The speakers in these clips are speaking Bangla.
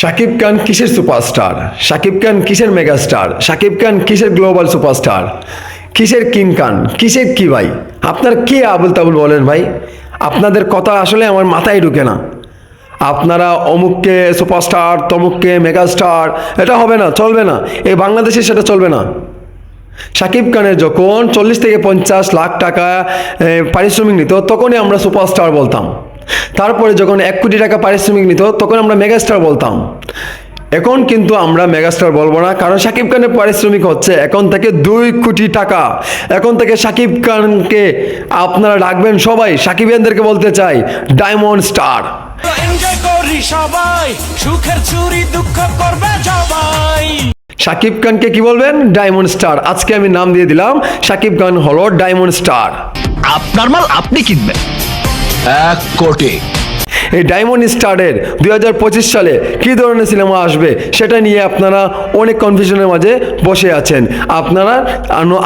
শাকিব খান কিসের সুপারস্টার? শাকিব খান কিসের মেগাস্টার? শাকিব খান কিসের গ্লোবাল সুপারস্টার? কিসের কিং খান? কিসের কি ভাই? আপনার কি আবুল তাবুল বলেন ভাই? আপনাদের কথা আসলে আমার মাথায় ঢুকে না। আপনারা অমুককে সুপারস্টার, তমুককে মেগাস্টার, এটা হবে না, চলবে না। এই বাংলাদেশে সেটা চলবে না। শাকিব খানের যখন 40 থেকে 50 লাখ টাকা পারিশ্রমিক নিত, তখনই আমরা সুপারস্টার বলতাম। তারপরে যখন 1 কোটি টাকা পারিশ্রমিক নিত, তখন আমরা মেগাস্টার বলতাম। এখন কিন্তু আমরা মেগাস্টার বলবো না, কারণ শাকিব খানের পারিশ্রমিক হচ্ছে এখন থেকে 2 কোটি টাকা। এখন থেকে শাকিব খানকে আপনারা ডাকবেন সবাই। সাকিবিয়ানদেরকে বলতে চাই, ডায়মন্ড স্টার। এনজয় করি সবাই, সুখের চুরি দুঃখ করবে সবাই। শাকিব খানকে কি বলবেন? Diamond star. আজকে আমি নাম দিয়ে দিলাম, শাকিব খান হলো ডায়মন্ড স্টার। আপনার মাল আপনি কিনবেন 1 কোটি। এই ডায়মন্ড স্টারের 2025 সালে কী ধরনের সিনেমা আসবে সেটা নিয়ে আপনারা অনেক কনফিউশনের মাঝে বসে আছেন। আপনারা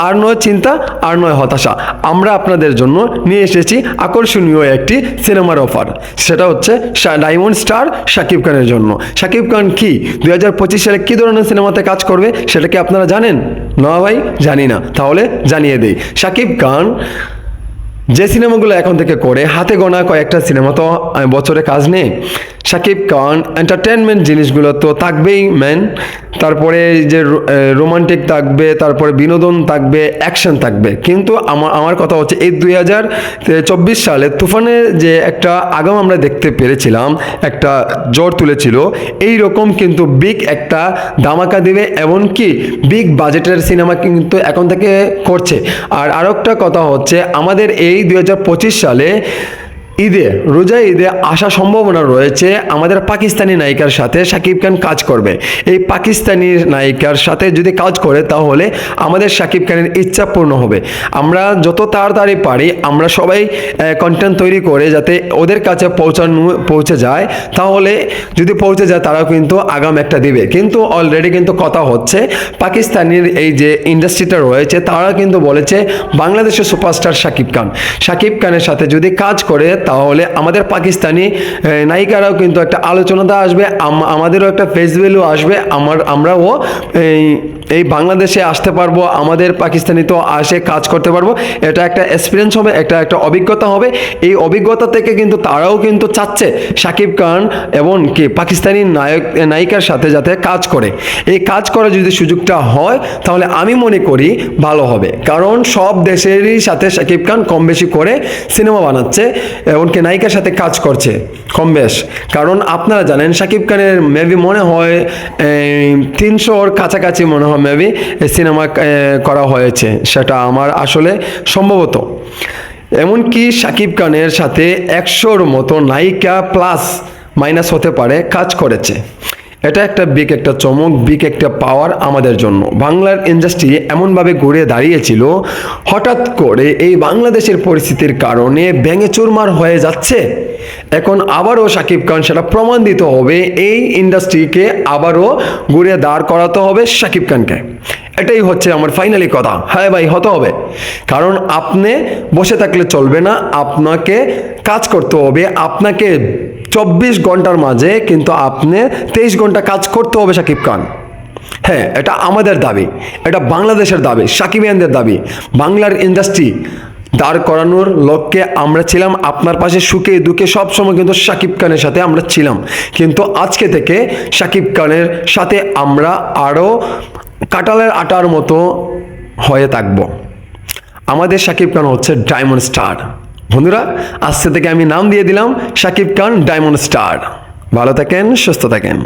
আর নয় চিন্তা, আর নয় হতাশা। আমরা আপনাদের জন্য নিয়ে এসেছি আকর্ষণীয় একটি সিনেমার অফার। সেটা হচ্ছে ডায়মন্ড স্টার শাকিব খানের জন্য। শাকিব খান কি 2025 সালে কী ধরনের সিনেমাতে কাজ করবে সেটা কি আপনারা জানেন? না ভাই, জানি না। তাহলে জানিয়ে দেই। শাকিব খান যে সিনেমাগুলো এখন থেকে করে, হাতে গোনা কয়েকটা সিনেমা তো বছরে কাজ নেই। শাকিব খান এন্টারটেনমেন্ট জিনিসগুলো তো থাকবেই মেন, তারপরে যে রোমান্টিক থাকবে, তারপরে বিনোদন থাকবে, অ্যাকশন থাকবে। কিন্তু আমার কথা হচ্ছে এই 2024 সালে তুফানের যে একটা আগাম আমরা দেখতে পেরেছিলাম, একটা জ্বর তুলেছিল, এই রকম কিন্তু বিগ একটা ধামাকা দিবে, এমনকি বিগ বাজেটের সিনেমা কিন্তু এখন থেকে করছে। আর আরও একটা কথা হচ্ছে, আমাদের এই 2025 সালে রোজা ঈদে আসার সম্ভাবনা রয়েছে আমাদের পাকিস্তানি নায়িকার সাথে শাকিব খান কাজ করবে। এই পাকিস্তানি নায়িকার সাথে যদি কাজ করে, তাহলে আমাদের শাকিব খানের ইচ্ছা পূর্ণ হবে। আমরা যত তাড়াতাড়ি পারি আমরা সবাই কন্টেন্ট তৈরি করে যাতে ওদের কাছে পৌঁছে যায়। তাহলে যদি পৌঁছে যায়, তারাও কিন্তু আগাম একটা দিবে। কিন্তু অলরেডি কিন্তু কথা হচ্ছে, পাকিস্তানের এই যে ইন্ডাস্ট্রিটা রয়েছে, তারা কিন্তু বলেছে বাংলাদেশের সুপারস্টার শাকিব খান। শাকিব খানের সাথে যদি কাজ করে, তাহলে আমাদের পাকিস্তানি নায়িকারাও কিন্তু একটা আলোচনাতে আসবে, আমাদেরও একটা ফেস ভ্যালু আসবে। আমরাও এই বাংলাদেশে আসতে পারবো, আমাদের পাকিস্তানি তো আসে কাজ করতে পারবো। এটা একটা এক্সপিরিয়েন্স হবে, একটা অভিজ্ঞতা হবে। এই অভিজ্ঞতা থেকে কিন্তু তারাও কিন্তু চাচ্ছে শাকিব খান এবং কি পাকিস্তানি নায়িকার সাথে যাতে কাজ করে। এই কাজ করার যদি সুযোগটা হয়, তাহলে আমি মনে করি ভালো হবে। কারণ সব দেশেরই সাথে শাকিব খান কম বেশি করে সিনেমা বানাচ্ছে, এমনকি নায়িকার সাথে কাজ করছে কম বেশ। কারণ আপনারা জানেন শাকিব খানের মেবি মনে হয় 300-র কাছাকাছি মনে হয় মেবি সিনেমা করা হয়েছে, সেটা আমার আসলে সম্ভবত। এমনকি শাকিব খানের সাথে 100-র মতো নায়িকা প্লাস মাইনাস হতে পারে কাজ করেছে। এটা একটা বিগ একটা চমক, বিগ একটা পাওয়ার আমাদের জন্য। বাংলার ইন্ডাস্ট্রি এমনভাবে ঘুরে দাঁড়িয়েছিল, হঠাৎ করে এই বাংলাদেশের পরিস্থিতির কারণে ভেঙে চুরমার হয়ে যাচ্ছে। এখন আবারও শাকিব খান সেটা প্রমাণ দিতে হবে, এই ইন্ডাস্ট্রিকে আবারও ঘুরে দাঁড় করাতে হবে শাকিব খানকে। এটাই হচ্ছে আমার ফাইনালি কথা। হ্যাঁ ভাই, হতে হবে। কারণ আপনি বসে থাকলে চলবে না, আপনাকে কাজ করতে হবে। আপনাকে 24 ঘন্টার মাঝে কিন্তু আপনি 23 ঘন্টা কাজ করতে হবে শাকিব খান। হ্যাঁ, এটা আমাদের দাবি, এটা বাংলাদেশের দাবি, সাকিবিয়ানদের দাবি। বাংলার ইন্ডাস্ট্রি দাঁড় করানোর লক্ষ্যে আমরা ছিলাম আপনার পাশে, সুখে দুঃখে সবসময় কিন্তু শাকিব খানের সাথে আমরা ছিলাম। কিন্তু আজকে থেকে শাকিব খানের সাথে আমরা আরও কাঁঠালের আটার মতো হয়ে থাকবো। আমাদের শাকিব খান হচ্ছে ডায়মন্ড স্টার। বন্ধুরা, আজকে থেকে আমি নাম দিয়ে দিলাম শাকিব খান ডায়মন্ড স্টার। ভালো থাকেন, সুস্থ থাকেন।